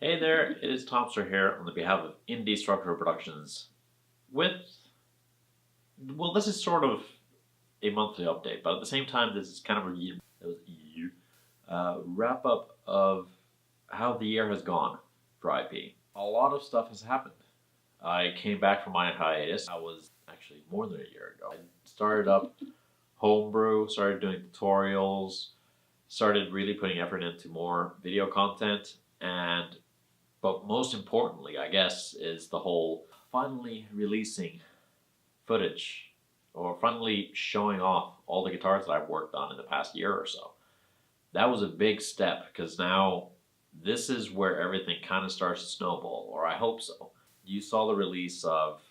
Hey there, it is Tomster here on the behalf of Indie Structural Productions with, well, this is sort of a monthly update, but at the same time, this is kind of a wrap up of how the year has gone for IP. A lot of stuff has happened. I came back from my hiatus. I was actually more than a year ago. I started up Homebrew, started doing tutorials, started really putting effort into more video content, but most importantly, I guess, is the whole finally releasing footage or finally showing off all the guitars that I've worked on in the past year or so. That was a big step because now this is where everything kind of starts to snowball, or I hope so. You saw the release of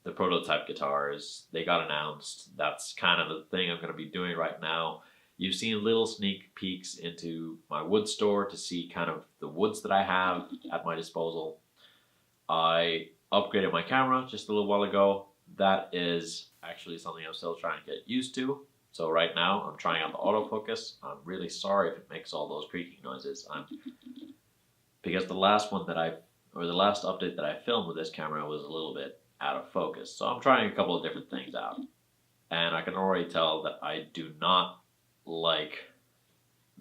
the prototype guitars. They got announced. That's kind of the thing I'm going to be doing right now. You've seen little sneak peeks into my wood store to see kind of the woods that I have at my disposal. I upgraded my camera just a little while ago. That is actually something I'm still trying to get used to. So right now I'm trying out the autofocus. I'm really sorry if it makes all those creaking noises. Because the last update that I filmed with this camera was a little bit out of focus. So I'm trying a couple of different things out. And I can already tell that I do not like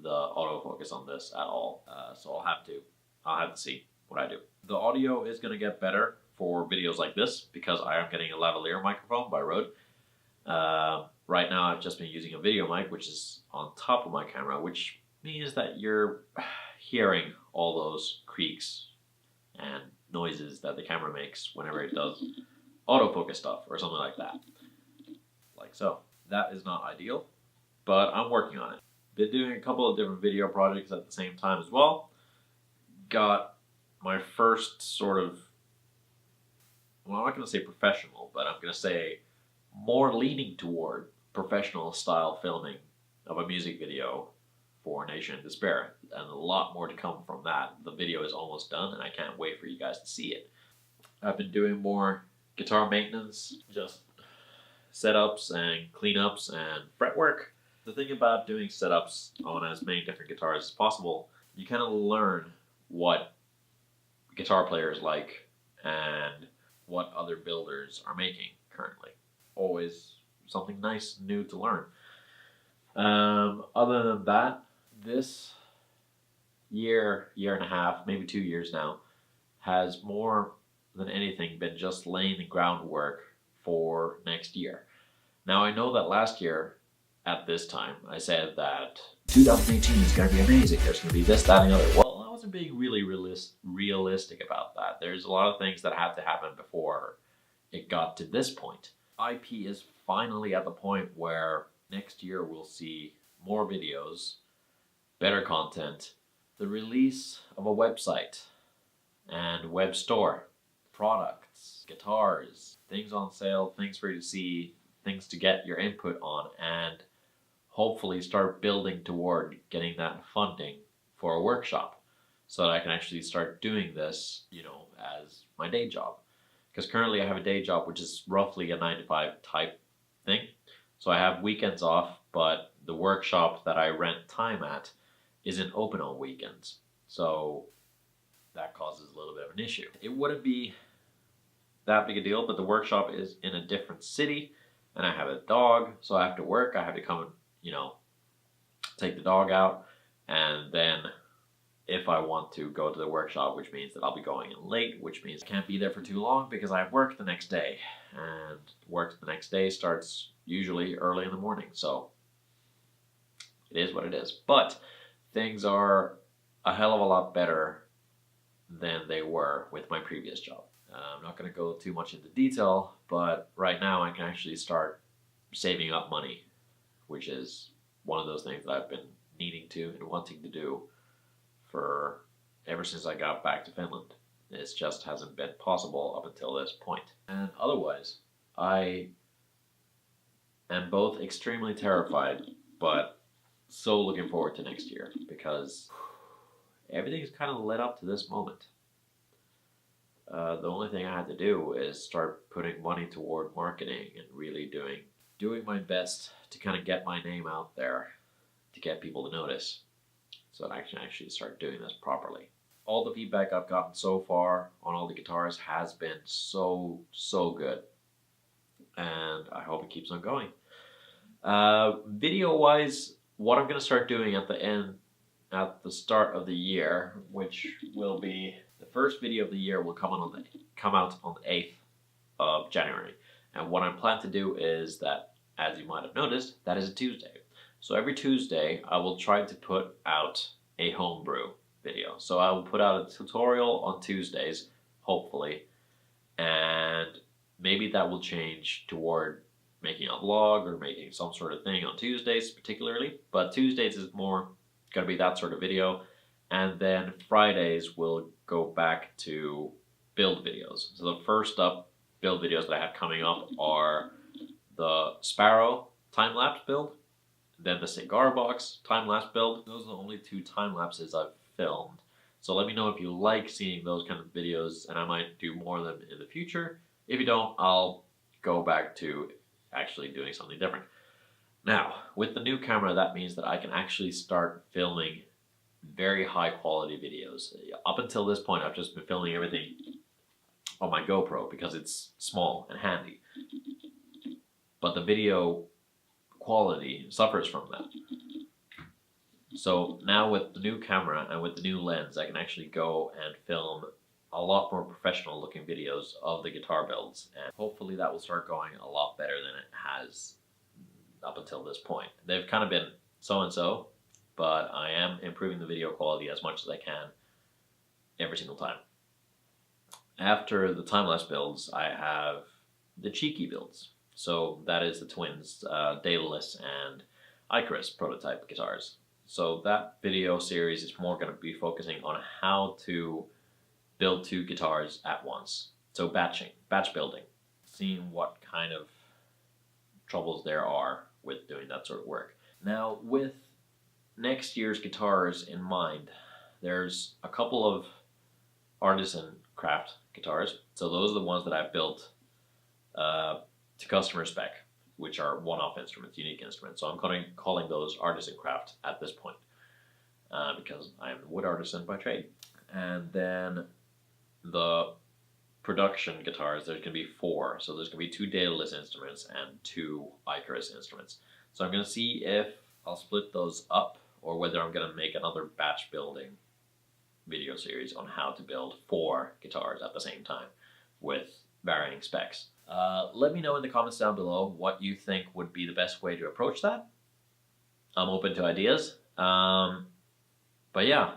the autofocus on this at all. So I'll have to see what I do. The audio is going to get better for videos like this because I am getting a lavalier microphone by Rode. Right now I've just been using a video mic, which is on top of my camera, which means that you're hearing all those creaks and noises that the camera makes whenever it does autofocus stuff or something like that. Like so. That is not ideal, but I'm working on it. Been doing a couple of different video projects at the same time as well. Got my first sort of, well, I'm not going to say professional, but I'm going to say more leaning toward professional style filming of a music video for Nation in Despair, and a lot more to come from that. The video is almost done and I can't wait for you guys to see it. I've been doing more guitar maintenance, just setups and cleanups and fretwork. The thing about doing setups on as many different guitars as possible, you kind of learn what guitar players like and what other builders are making currently. Always something nice and new to learn. Other than that, this year and a half, maybe 2 years now, has more than anything been just laying the groundwork for next year. Now I know that last year at this time I said that 2018 is going to be amazing. There's going to be this, that, and the other. Well, I wasn't being really realistic about that. There's a lot of things that had to happen before it got to this point. IP is finally at the point where next year we'll see more videos, better content, the release of a website and web store, products, guitars, things on sale, things for you to see, things to get your input on, and hopefully start building toward getting that funding for a workshop so that I can actually start doing this, as my day job. Because currently I have a day job which is roughly a 9-to-5 type thing. So I have weekends off, but the workshop that I rent time at isn't open on weekends. So that causes a little bit of an issue. It wouldn't be that big a deal, but the workshop is in a different city and I have a dog, so I have to work. I have to come and, take the dog out, and then if I want to go to the workshop, which means that I'll be going in late, which means I can't be there for too long because I have work the next day, and work the next day starts usually early in the morning, so it is what it is. But things are a hell of a lot better than they were with my previous job. I'm not going to go too much into detail, but right now I can actually start saving up money, which is one of those things that I've been needing to and wanting to do for ever since I got back to Finland. It just hasn't been possible up until this point. And otherwise, I am both extremely terrified, but so looking forward to next year because everything's kind of led up to this moment. The only thing I had to do is start putting money toward marketing and really doing my best to kind of get my name out there, to get people to notice, so that I can actually start doing this properly. all the feedback I've gotten so far on all the guitars has been so good, and I hope it keeps on going. Video wise, what I'm gonna start doing at the start of the year, which will be the first video of the year, will come out on the 8th of January. And what I'm planning to do is that, as you might have noticed, that is a Tuesday. So every Tuesday, I will try to put out a homebrew video. So I will put out a tutorial on Tuesdays, hopefully, and maybe that will change toward making a vlog or making some sort of thing on Tuesdays particularly. But Tuesdays is more going to be that sort of video. And then Fridays will go back to build videos. So the first up build videos that I have coming up are the Sparrow time-lapse build, then the cigar box time-lapse build. Those are the only 2 time-lapses I've filmed. So let me know if you like seeing those kind of videos, and I might do more of them in the future. If you don't, I'll go back to actually doing something different. Now, with the new camera, that means that I can actually start filming very high quality videos. Up until this point, I've just been filming everything on my GoPro because it's small and handy. But the video quality suffers from that. So now with the new camera and with the new lens, I can actually go and film a lot more professional looking videos of the guitar builds, and hopefully that will start going a lot better than it has up until this point. They've kind of been so-and-so, but I am improving the video quality as much as I can every single time. After the time-lapse builds, I have the cheeky builds. So that is the twins, Daedalus and Icarus prototype guitars. So that video series is more going to be focusing on how to build 2 guitars at once. So batch building, seeing what kind of troubles there are with doing that sort of work. Now, with next year's guitars in mind, there's a couple of artisan craft guitars. So those are the ones that I've built to customer spec, which are one-off instruments, unique instruments. So I'm calling those artisan craft at this point because I am a wood artisan by trade. And then the production guitars, there's going to be 4. So there's going to be 2 Daedalus instruments and 2 Icarus instruments. So I'm going to see if I'll split those up or whether I'm going to make another batch building video series on how to build 4 guitars at the same time with varying specs. Let me know in the comments down below what you think would be the best way to approach that. I'm open to ideas. But yeah,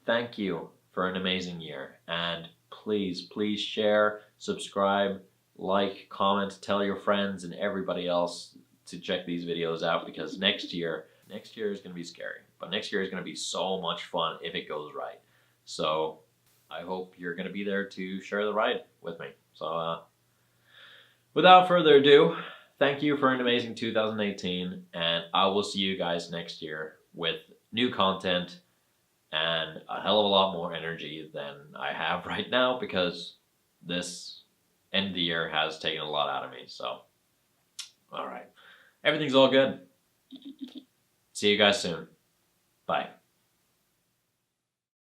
thank you for an amazing year, and please share, subscribe, like, comment, tell your friends and everybody else to check these videos out, because next year is going to be scary, but next year is going to be so much fun if it goes right. So I hope you're going to be there to share the ride with me. So without further ado, thank you for an amazing 2018, and I will see you guys next year with new content and a hell of a lot more energy than I have right now, because this end of the year has taken a lot out of me. So, all right. Everything's all good. See you guys soon. Bye.